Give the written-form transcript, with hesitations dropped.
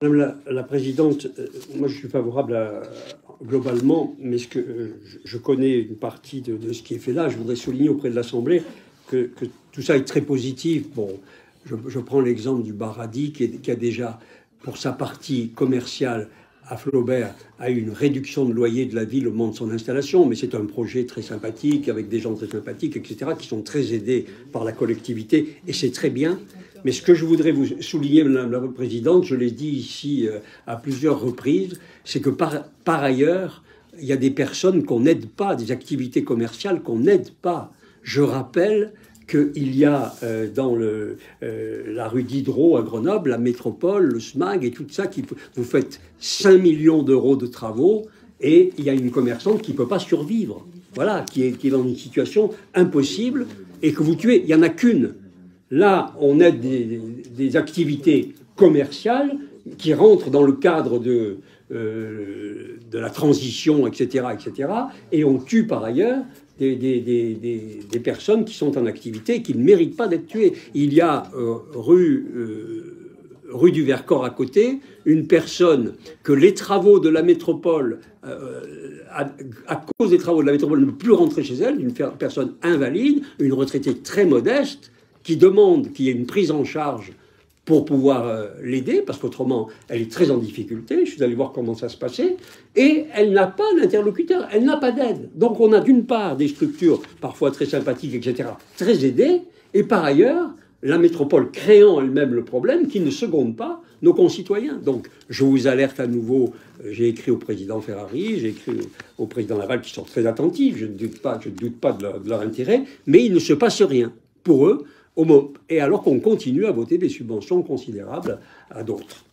Madame la Présidente, moi je suis favorable globalement, mais je connais une partie de ce qui est fait là. Je voudrais souligner auprès de l'Assemblée que tout ça est très positif. Bon, je prends l'exemple du Baradi qui a déjà, pour sa partie commerciale à Flaubert, a eu une réduction de loyer de la ville au moment de son installation, mais c'est un projet très sympathique, avec des gens très sympathiques, etc., qui sont très aidés par la collectivité, et c'est très bien. Mais ce que je voudrais vous souligner, Madame la Présidente, je l'ai dit ici à plusieurs reprises, c'est que par ailleurs, il y a des personnes qu'on n'aide pas, des activités commerciales qu'on n'aide pas. Je rappelle qu'il y a dans la rue Diderot à Grenoble, la métropole, le SMAG et tout ça, vous faites 5 millions d'euros de travaux et il y a une commerçante qui ne peut pas survivre, voilà, qui est dans une situation impossible et que vous tuez. Il n'y en a qu'une. Là, on aide des activités commerciales qui rentrent dans le cadre de la transition, etc., etc., et on tue par ailleurs des personnes qui sont en activité et qui ne méritent pas d'être tuées. Il y a rue du Vercors à côté, une personne que les travaux de la métropole, à cause des travaux de la métropole, ne peut plus rentrer chez elle, une personne invalide, une retraitée très modeste, qui demande qu'il y ait une prise en charge pour pouvoir l'aider, parce qu'autrement, elle est très en difficulté. Je suis allé voir comment ça se passait. Et elle n'a pas d'interlocuteur, elle n'a pas d'aide. Donc on a d'une part des structures parfois très sympathiques, etc., très aidées, et par ailleurs, la métropole créant elle-même le problème qui ne seconde pas nos concitoyens. Donc je vous alerte à nouveau, j'ai écrit au président Ferrari, j'ai écrit au président Laval qui sont très attentifs, je ne doute pas de leur intérêt, mais il ne se passe rien pour eux, et alors qu'on continue à voter des subventions considérables à d'autres.